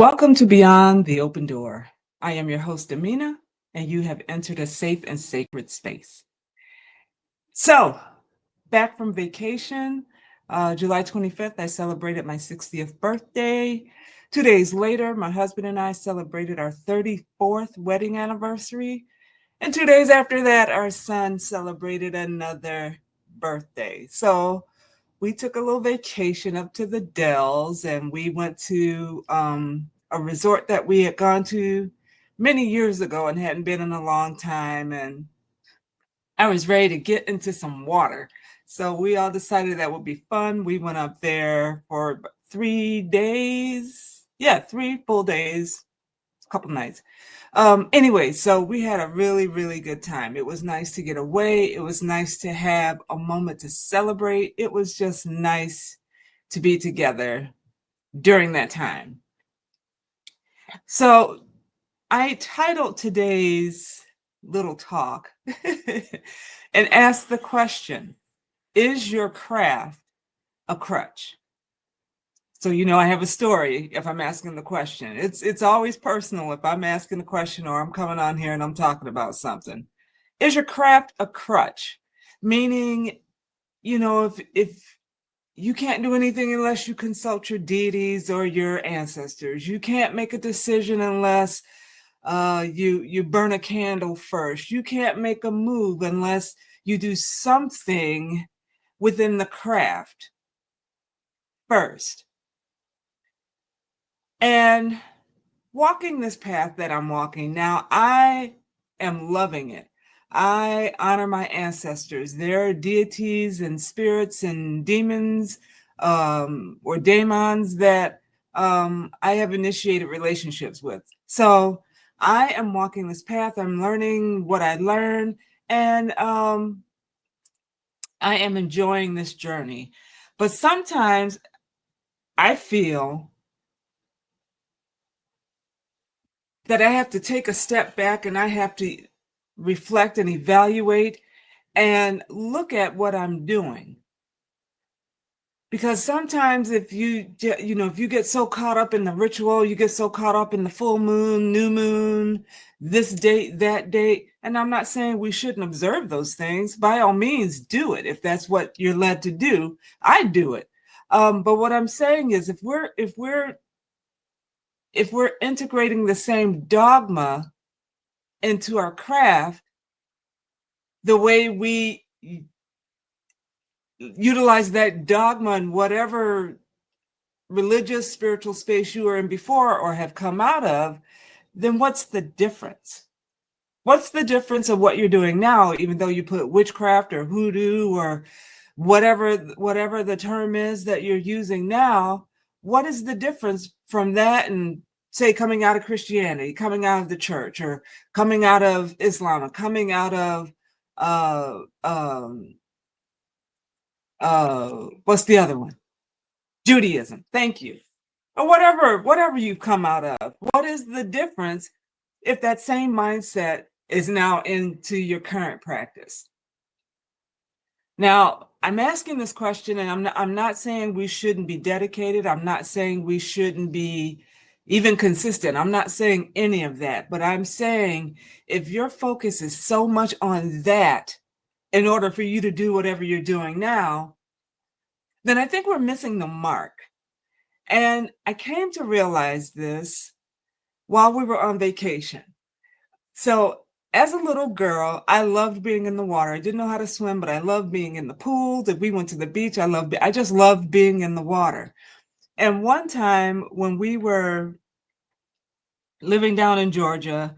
Welcome to Beyond the Open Door. I am your host, Domina, and you have entered a safe and sacred space. So, back from vacation, July 25th, I celebrated my 60th birthday. 2 days later, my husband and I celebrated our 34th wedding anniversary. And 2 days after that, our son celebrated another birthday. So, we took a little vacation up to the Dells and we went to a resort that we had gone to many years ago and hadn't been in a long time. And I was ready to get into some water. So we all decided that would be fun. We went up there for 3 days. Yeah, 3 full days, a couple nights. Anyway, so we had a really, really good time. It was nice to get away. It was nice to have a moment to celebrate. It was just nice to be together during that time. So I titled today's little talk and asked the question, is your craft a crutch? So, I have a story if I'm asking the question. It's always personal if I'm asking the question or I'm coming on here and I'm talking about something. Is your craft a crutch? Meaning, if you can't do anything unless you consult your deities or your ancestors. You can't make a decision unless you burn a candle first. You can't make a move unless you do something within the craft first. And walking this path that I'm walking now, I am loving it. I honor my ancestors. They're deities and spirits and demons or daemons that I have initiated relationships with. So I am walking this path. I'm learning what I learned, and I am enjoying this journey. But sometimes I feel that I have to take a step back and I have to reflect and evaluate and look at what I'm doing. Because sometimes if you get so caught up in the ritual, you get so caught up in the full moon, new moon, this date, that date, and I'm not saying we shouldn't observe those things. By all means, do it. If that's what you're led to do, I do it. But what I'm saying is if we're integrating the same dogma into our craft, the way we utilize that dogma in whatever religious, spiritual space you were in before or have come out of, then what's the difference? What's the difference of what you're doing now, even though you put witchcraft or hoodoo or whatever the term is that you're using now? What is the difference from that and say coming out of Christianity, coming out of the church, or coming out of Islam, or coming out of what's the other one? Judaism. Thank you. Or whatever you've come out of. What is the difference if that same mindset is now into your current practice? Now, I'm asking this question, and I'm not saying we shouldn't be dedicated. I'm not saying we shouldn't be even consistent. I'm not saying any of that. But I'm saying if your focus is so much on that in order for you to do whatever you're doing now, then I think we're missing the mark. And I came to realize this while we were on vacation. So as a little girl, I loved being in the water. I didn't know how to swim, but I loved being in the pool. If we went to the beach, I just loved being in the water. And one time when we were living down in Georgia,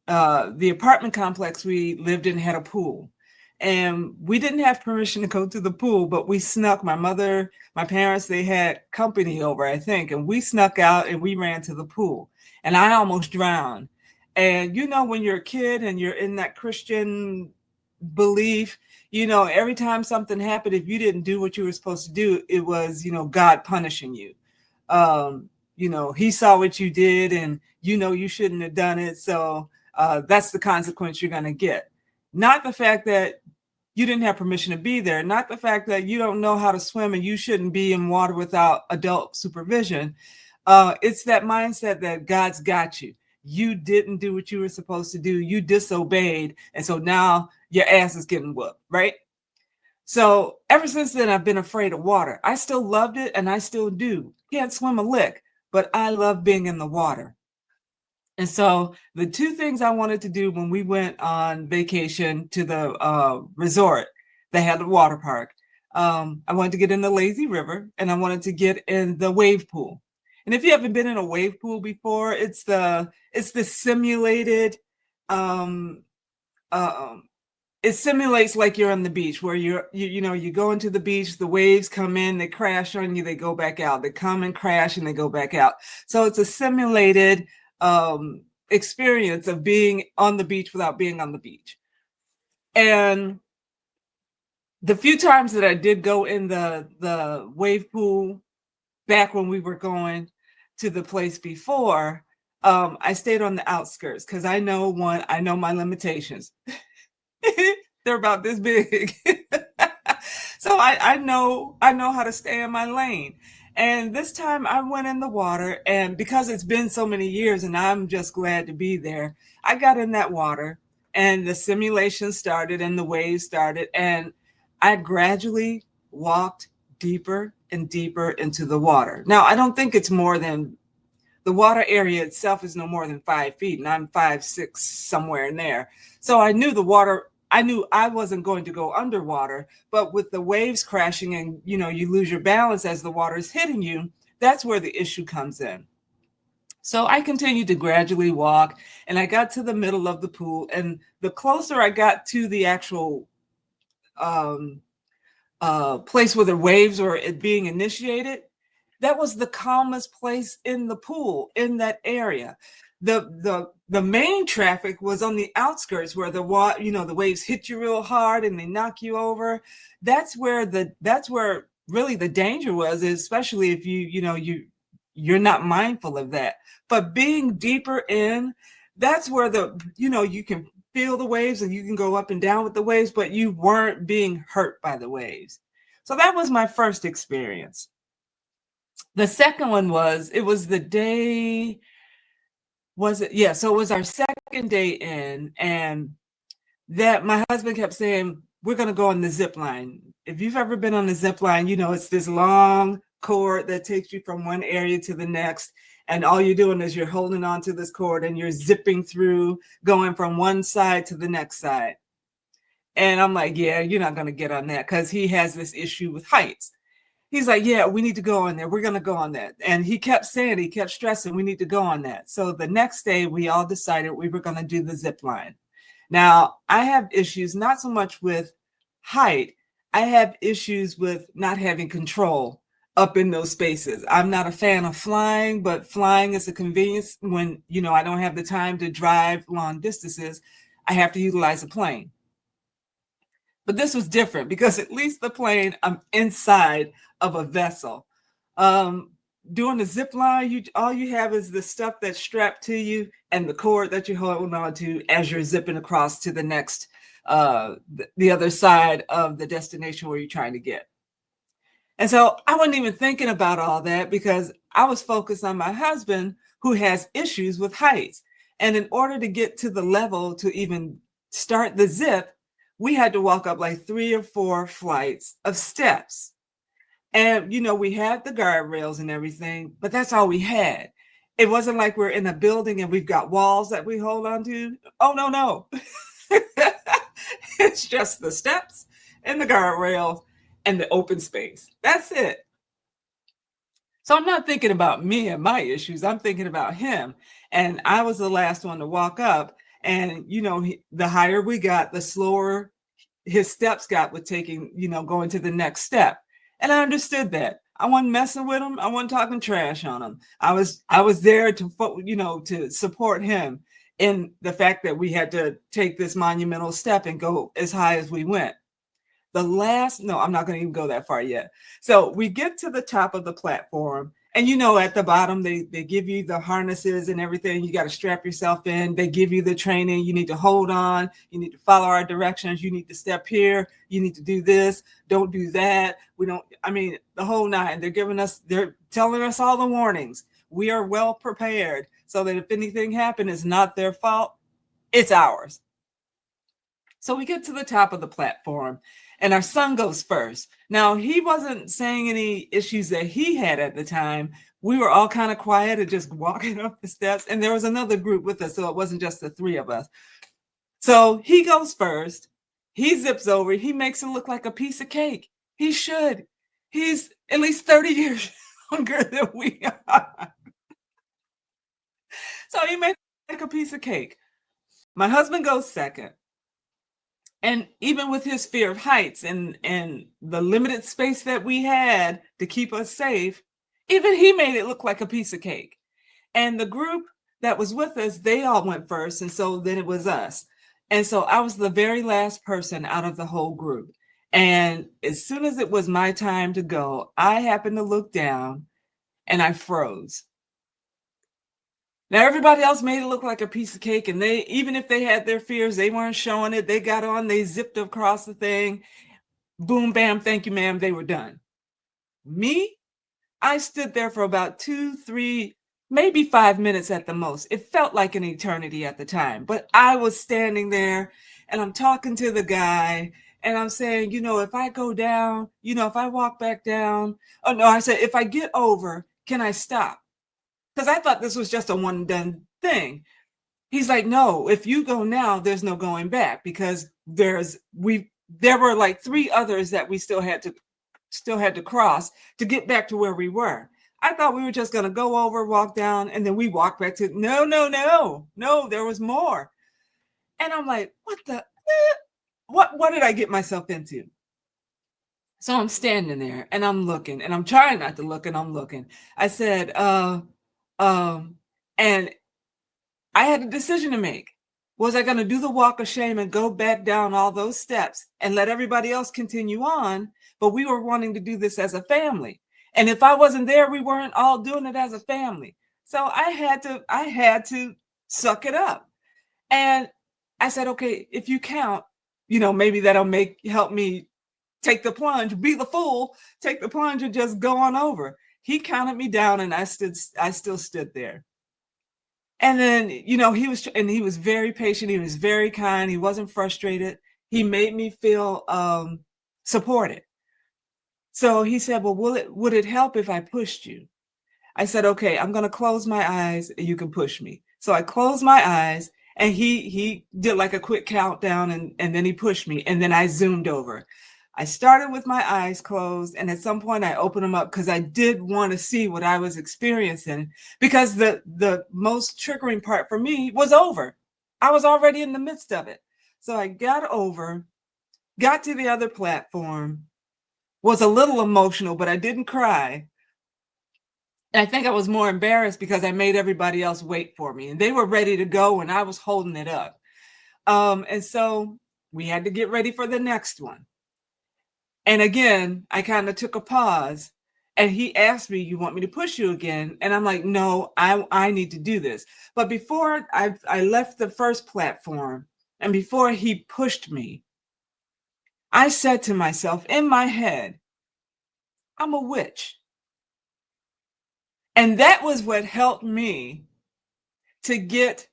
the apartment complex we lived in had a pool. And we didn't have permission to go to the pool, but we snuck. My mother, my parents, they had company over, I think, and we snuck out and we ran to the pool. And I almost drowned. And when you're a kid and you're in that Christian belief, every time something happened, if you didn't do what you were supposed to do, it was, God punishing you. He saw what you did and you shouldn't have done it. So that's the consequence you're going to get. Not the fact that you didn't have permission to be there, not the fact that you don't know how to swim and you shouldn't be in water without adult supervision, It's that mindset that God's got you. You didn't do what you were supposed to do. You disobeyed. And so now your ass is getting whooped, right? So ever since then, I've been afraid of water. I still loved it and I still do. Can't swim a lick, but I love being in the water. And so the two things I wanted to do when we went on vacation to the resort, they had a water park. I wanted to get in the lazy river and I wanted to get in the wave pool. And if you haven't been in a wave pool before, it's the simulated um, uh, it simulates like you're on the beach where you go into the beach, the waves come in, they crash on you, they go back out, they come and crash and they go back out. So it's a simulated experience of being on the beach without being on the beach. And the few times that I did go in the wave pool back when we were going to the place before, I stayed on the outskirts because I know my limitations. They're about this big. So I know how to stay in my lane. And this time I went in the water, and because it's been so many years and I'm just glad to be there, I got in that water and the simulation started and the waves started, and I gradually walked deeper and deeper into the water. Now, I don't think it's more than the water area itself is no more than 5 feet, and I'm 5'6", somewhere in there. So I knew I wasn't going to go underwater, but with the waves crashing and you lose your balance as the water is hitting you, that's where the issue comes in. So I continued to gradually walk, and I got to the middle of the pool, and the closer I got to the actual um, place where the waves were being initiated, that was the calmest place in the pool in that area. The main traffic was on the outskirts where the waves hit you real hard and they knock you over. That's where really the danger was, especially if you're not mindful of that. But being deeper in, that's where you can feel the waves and you can go up and down with the waves, but you weren't being hurt by the waves. So that was my first experience. The second one it was the day, was it? Yeah, so it was our second day in, and that my husband kept saying, we're going to go on the zip line. If you've ever been on the zip line, it's this long cord that takes you from one area to the next. And all you're doing is you're holding on to this cord and you're zipping through, going from one side to the next side. And I'm like, yeah, you're not going to get on that, because he has this issue with heights. He's like, yeah, we need to go on there. We're going to go on that. And he kept stressing, we need to go on that. So the next day, we all decided we were going to do the zip line. Now, I have issues not so much with height. I have issues with not having control up in those spaces. I'm not a fan of flying, but flying is a convenience when, I don't have the time to drive long distances. I have to utilize a plane. But this was different because at least the plane, I'm inside of a vessel. Um, Doing the zip line, all you have is the stuff that's strapped to you and the cord that you're holding on to as you're zipping across to the next, the other side of the destination where you're trying to get. And so I wasn't even thinking about all that because I was focused on my husband, who has issues with heights. And in order to get to the level to even start the zip, we had to walk up like 3 or 4 flights of steps. And, we had the guardrails and everything, but that's all we had. It wasn't like we're in a building and we've got walls that we hold on to. Oh, no. It's just the steps and the guardrails and the open space. That's it. So I'm not thinking about me and my issues. I'm thinking about him. And I was the last one to walk up. And, the higher we got, the slower his steps got with taking, going to the next step. And I understood that. I wasn't messing with him. I wasn't talking trash on him. I was there to support him in the fact that we had to take this monumental step and go as high as we went. No, I'm not going to even go that far yet. So we get to the top of the platform, and at the bottom, they give you the harnesses and everything. You got to strap yourself in. They give you the training. You need to hold on. You need to follow our directions. You need to step here. You need to do this. Don't do that. The whole nine. They're telling us all the warnings. we are well prepared so that if anything happened, it's not their fault, it's ours. So we get to the top of the platform and our son goes first. Now, he wasn't saying any issues that he had at the time. We were all kind of quiet and just walking up the steps. And there was another group with us, so it wasn't just the three of us. So he goes first. He zips over. He makes it look like a piece of cake. He should. He's at least 30 years younger than we are. So he makes it like a piece of cake. My husband goes second. And even with his fear of heights and the limited space that we had to keep us safe, even he made it look like a piece of cake. And the group that was with us, they all went first. And so then it was us. And so I was the very last person out of the whole group. And as soon as it was my time to go, I happened to look down and I froze. Now, everybody else made it look like a piece of cake, and they, even if they had their fears, they weren't showing it. They got on, they zipped across the thing, boom, bam, thank you, ma'am, they were done. Me, I stood there for about 2, 3, maybe 5 minutes at the most. It felt like an eternity at the time, but I was standing there and I'm talking to the guy and I'm saying, if I go down, if I walk back down, oh no, I said, if I get over, can I stop? Because I thought this was just a one and done thing. He's like, no, if you go now, there's no going back because there were like 3 others that we still had to cross to get back to where we were. I thought we were just going to go over, walk down, and then we walked back to, no, there was more. And I'm like, what did I get myself into? So I'm standing there and I'm looking and I'm trying not to look and I'm looking. I said, and I had a decision to make. Was I going to do the walk of shame and go back down all those steps and let everybody else continue on? But we were wanting to do this as a family. And if I wasn't there, we weren't all doing it as a family. So I had to suck it up. And I said, okay, if you count, maybe that'll help me take the plunge, be the fool, take the plunge and just go on over. He counted me down and I still stood there. And then, he was very patient. He was very kind. He wasn't frustrated. He made me feel supported. So he said, well, would it help if I pushed you? I said, okay, I'm going to close my eyes and you can push me. So I closed my eyes and he did like a quick countdown and then he pushed me and then I zoomed over. I started with my eyes closed and at some point I opened them up because I did want to see what I was experiencing because the most triggering part for me was over. I was already in the midst of it. So I got to the other platform, was a little emotional, but I didn't cry. And I think I was more embarrassed because I made everybody else wait for me and they were ready to go and I was holding it up. And so we had to get ready for the next one. And again, I kind of took a pause and he asked me, you want me to push you again? And I'm like, no, I need to do this. But before I left the first platform and before he pushed me, I said to myself in my head, I'm a witch. And that was what helped me to get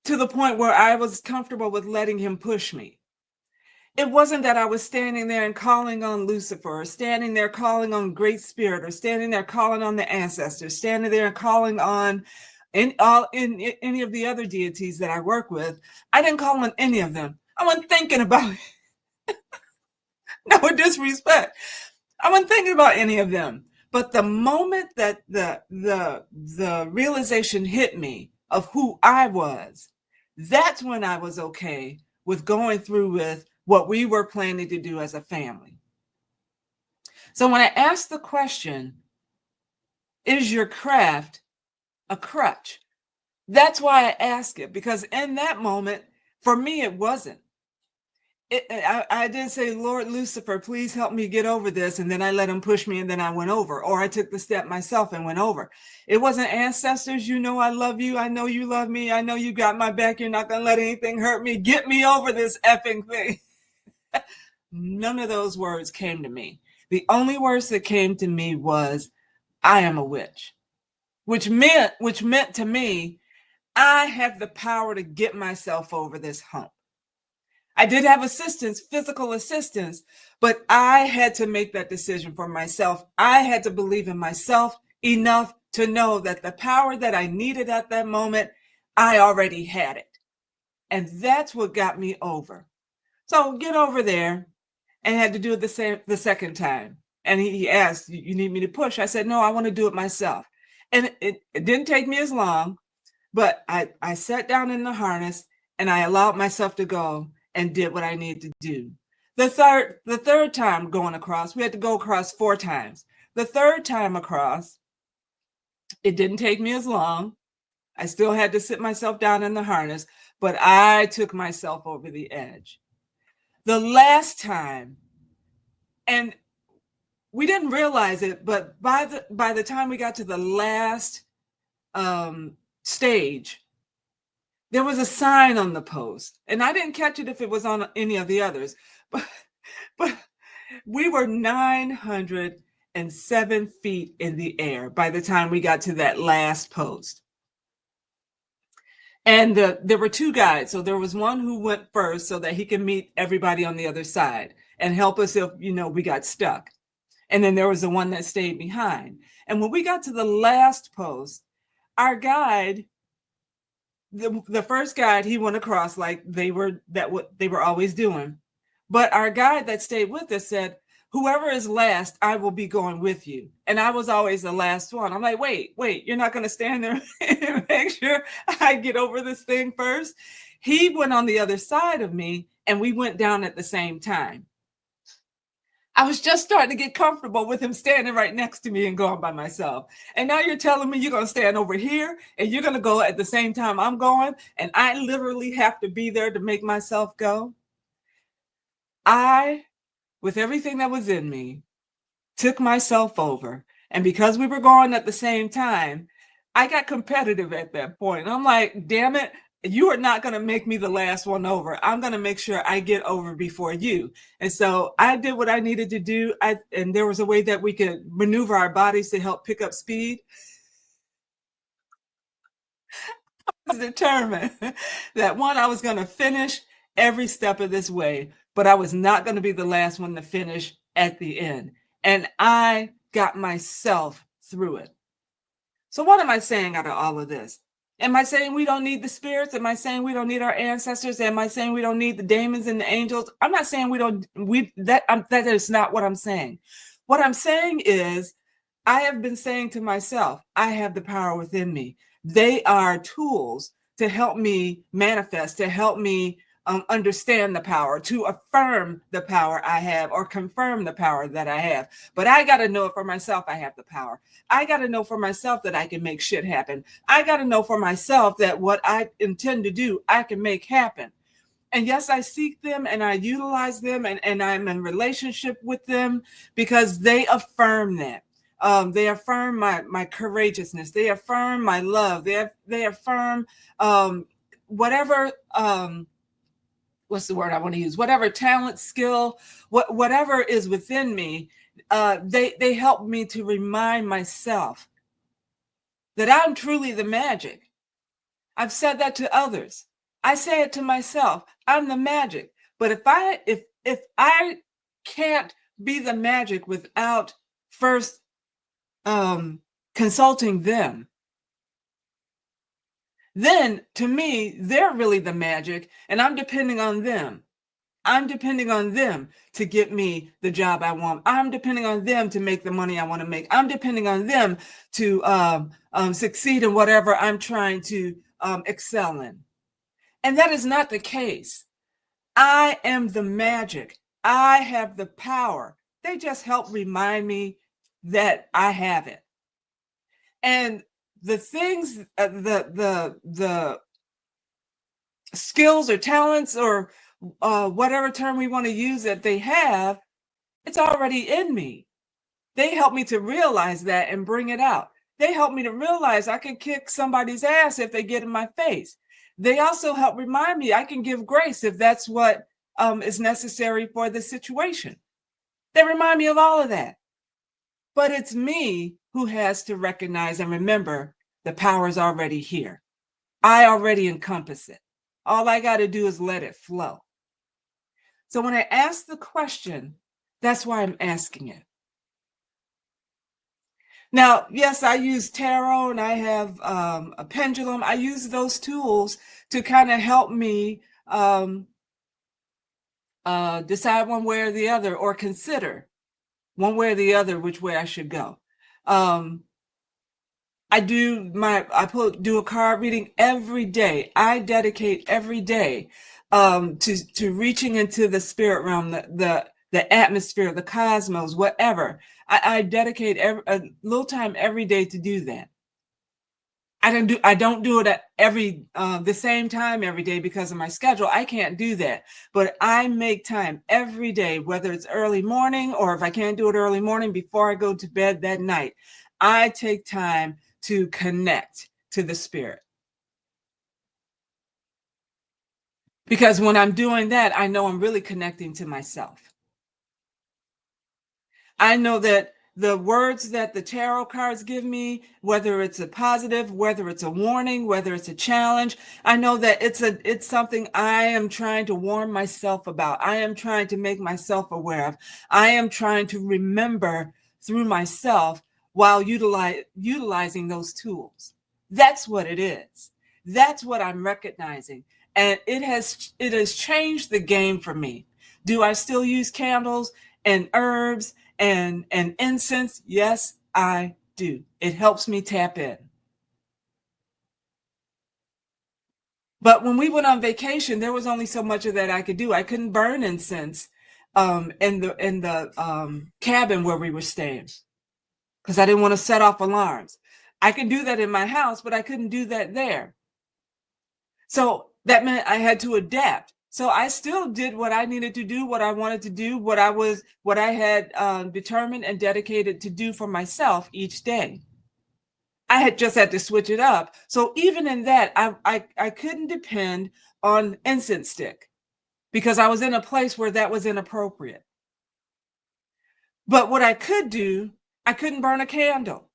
to the point where I was comfortable with letting him push me. It wasn't that I was standing there and calling on Lucifer, or standing there calling on Great Spirit, or standing there calling on the ancestors, standing there and calling on in any of the other deities that I work with. I didn't call on any of them. I wasn't thinking about it. No disrespect. I wasn't thinking about any of them. But the moment that the realization hit me of who I was, that's when I was okay with going through with what we were planning to do as a family. So when I asked the question, is your craft a crutch? That's why I ask it, because in that moment, for me, it wasn't. I did say, Lord Lucifer, please help me get over this. And then I let him push me and then I went over, or I took the step myself and went over. It wasn't ancestors, I love you. I know you love me. I know you got my back. You're not going to let anything hurt me. Get me over this effing thing. None of those words came to me. The only words that came to me was, I am a witch. which meant to me, I have the power to get myself over this hump. I did have assistance, physical assistance, but I had to make that decision for myself. I had to believe in myself enough to know that the power that I needed at that moment, I already had it. And that's what got me over. So get over there, and had to do it the second time. And he asked, "You need me to push?" I said, "No, I want to do it myself." And it didn't take me as long, but I sat down in the harness and I allowed myself to go and did what I needed to do. The third time going across, we had to go across 4 times. The third time across, it didn't take me as long. I still had to sit myself down in the harness, but I took myself over the edge. The last time, and we didn't realize it, but by the time we got to the last stage, there was a sign on the post, and I didn't catch it if it was on any of the others, but we were 907 feet in the air by the time we got to that last post. And there were 2 guides. So there was one who went first so that he could meet everybody on the other side and help us if, we got stuck. And then there was the one that stayed behind. And when we got to the last post, our guide, the first guide, he went across like what they were always doing. But our guide that stayed with us said, "Whoever is last, I will be going with you." And I was always the last one. I'm like, wait, you're not going to stand there and make sure I get over this thing first? He went on the other side of me and we went down at the same time. I was just starting to get comfortable with him standing right next to me and going by myself. And now you're telling me you're going to stand over here and you're going to go at the same time I'm going, and I literally have to be there to make myself go. I, with everything that was in me, took myself over. And because we were going at the same time, I got competitive at that point. I'm like, damn it, you are not going to make me the last one over. I'm going to make sure I get over before you. And so I did what I needed to do. And there was a way that we could maneuver our bodies to help pick up speed. I was determined that I was going to finish every step of this way, but I was not going to be the last one to finish at the end. And I got myself through it. So what am I saying out of all of this? Am I saying we don't need the spirits? Am I saying we don't need our ancestors? Am I saying we don't need the demons and the angels? I'm not saying that is not what I'm saying. What I'm saying is, I have been saying to myself, I have the power within me. They are tools to help me manifest, to help me understand the power, to affirm the power I have or confirm the power that I have. But I got to know it for myself. I have the power. I got to know for myself that I can make shit happen. I got to know for myself that what I intend to do, I can make happen. And yes, I seek them and I utilize them, and I'm in relationship with them because they affirm that. They affirm my courageousness. They affirm my love. They affirm whatever what's the word I want to use? Whatever talent, skill, whatever is within me. They help me to remind myself that I'm truly the magic. I've said that to others. I say it to myself. I'm the magic. But if I can't be the magic without first consulting them, then to me, they're really the magic, and I'm depending on them. I'm depending on them to get me the job I want. I'm depending on them to make the money I want to make. I'm depending on them to succeed in whatever I'm trying to excel in. And that is not the case. I am the magic. I have the power. They just help remind me that I have it. And the things, the skills or talents or whatever term we want to use that they have, it's already in me. They help me to realize that and bring it out. They help me to realize I can kick somebody's ass if they get in my face. They also help remind me I can give grace if that's what is necessary for the situation. They remind me of all of that. But it's me who has to recognize and remember the power is already here. I already encompass it. All I got to do is let it flow. So when I ask the question, that's why I'm asking it. Now, yes, I use tarot and I have a pendulum. I use those tools to kind of help me decide one way or the other, or consider one way or the other which way I should go. Um, do a card reading every day. I dedicate every day to reaching into the spirit realm, the atmosphere, the cosmos, whatever. I dedicate a little time every day to do that. I don't do it at the same time every day because of my schedule. I can't do that. But I make time every day, whether it's early morning or if I can't do it early morning before I go to bed that night. I take time to connect to the spirit. Because when I'm doing that, I know I'm really connecting to myself. I know that the words that the tarot cards give me, whether it's a positive, whether it's a warning, whether it's a challenge, I know that it's something I am trying to warn myself about. I am trying to make myself aware of. I am trying to remember through myself while utilizing those tools. That's what it is. That's what I'm recognizing. And it has changed the game for me. Do I still use candles and herbs and incense? Yes, I do. It helps me tap in. But when we went on vacation, there was only so much of that I could do. I couldn't burn incense in the cabin where we were staying because I didn't want to set off alarms. I could do that in my house, but I couldn't do that there. So that meant I had to adapt. So I still did what I needed to do, what I wanted to do, what I had determined and dedicated to do for myself each day. I had just had to switch it up. So even in that, I couldn't depend on incense stick because I was in a place where that was inappropriate. But what I could do, I couldn't burn a candle.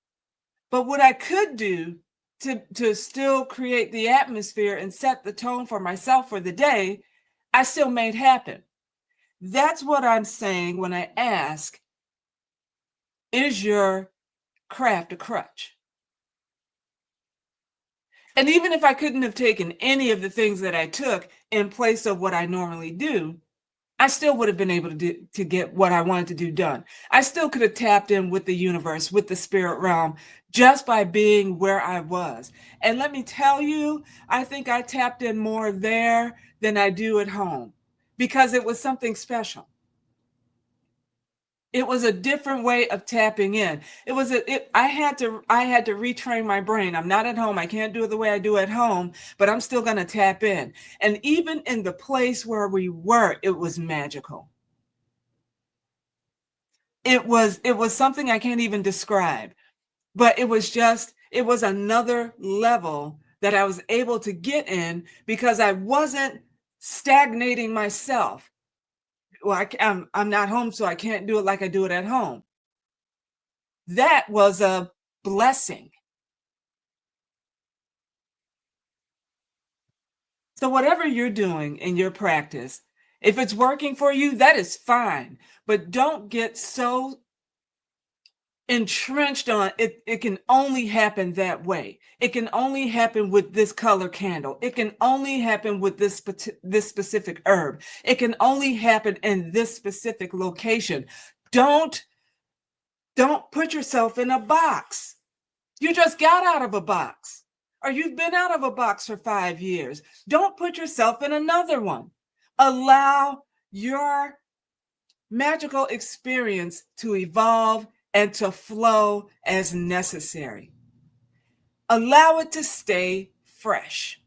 But what I could do to still create the atmosphere and set the tone for myself for the day, I still made happen. That's what I'm saying when I ask, is your craft a crutch? And even if I couldn't have taken any of the things that I took in place of what I normally do, I still would have been able to get what I wanted to do done. I still could have tapped in with the universe, with the spirit realm, just by being where I was. And let me tell you, I think I tapped in more there than I do at home because it was something special. It was a different way of tapping in. I had to retrain my brain. I'm not at home. I can't do it the way I do at home, but I'm still going to tap in. And even in the place where we were, it was magical. It was something I can't even describe, but it was another level that I was able to get in because I wasn't stagnating myself. Well, I'm not home, so I can't do it like I do it at home. That was a blessing. So whatever you're doing in your practice, if it's working for you, that is fine. But don't get so entrenched on it. It can only happen that way. It can only happen with this color candle. It can only happen with this specific herb. It can only happen in this specific location. Don't don't put yourself in a box. You just got out of a box, or you've been out of a box for 5 years. Don't put yourself in another one. Allow your magical experience to evolve and to flow as necessary. Allow it to stay fresh.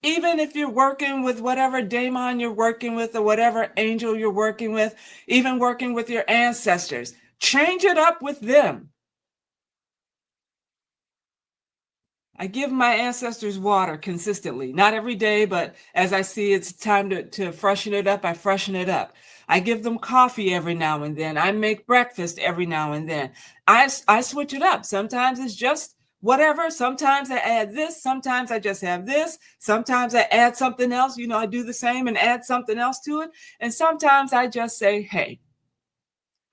Even if you're working with whatever daemon you're working with or whatever angel you're working with, even working with your ancestors, change it up with them. I give my ancestors water consistently, not every day, but as I see it's time to freshen it up, I freshen it up. I give them coffee every now and then. I make breakfast every now and then. I switch it up. Sometimes it's just whatever. Sometimes I add this. Sometimes I just have this. Sometimes I add something else. You know, I do the same and add something else to it. And sometimes I just say, hey,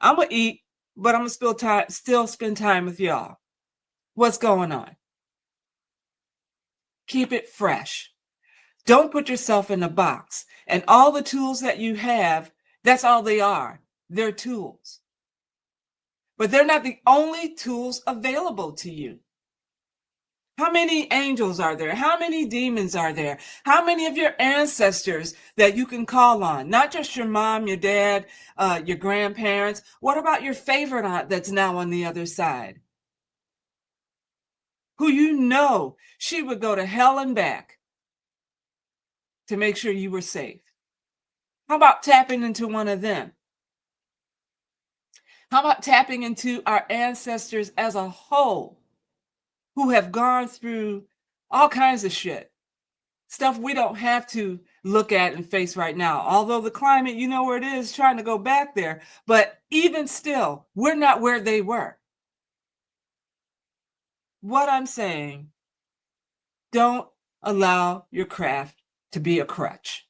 I'm going to eat, but I'm going to still spend time with y'all. What's going on? Keep it fresh. Don't put yourself in a box. And all the tools that you have, that's all they are. They're tools. But they're not the only tools available to you. How many angels are there? How many demons are there? How many of your ancestors that you can call on? Not just your mom, your dad, your grandparents. What about your favorite aunt that's now on the other side? Who you know she would go to hell and back to make sure you were safe. How about tapping into one of them? How about tapping into our ancestors as a whole who have gone through all kinds of shit? Stuff we don't have to look at and face right now. Although the climate, you know where it is, trying to go back there. But even still, we're not where they were. What I'm saying, don't allow your craft to be a crutch.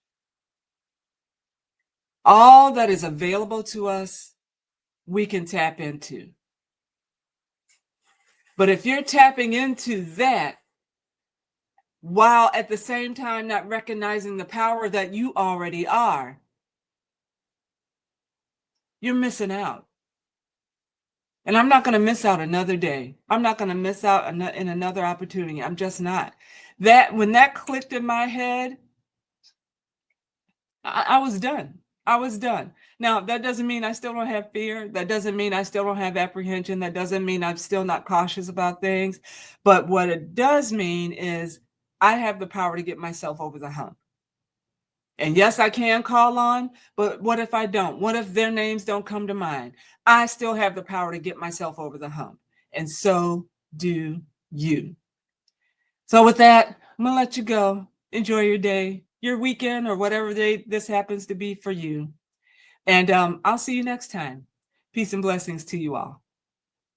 All that is available to us, we can tap into. But if you're tapping into that while at the same time not recognizing the power that you already are, you're missing out. And I'm not going to miss out another day. I'm not going to miss out in another opportunity. I'm just not. When that clicked in my head, I was done. I was done. Now, that doesn't mean I still don't have fear. That doesn't mean I still don't have apprehension. That doesn't mean I'm still not cautious about things. But what it does mean is I have the power to get myself over the hump. And yes, I can call on, but what if I don't? What if their names don't come to mind? I still have the power to get myself over the hump. And so do you. So with that, I'm going to let you go. Enjoy your day, your weekend, or whatever day this happens to be for you. And I'll see you next time. Peace and blessings to you all.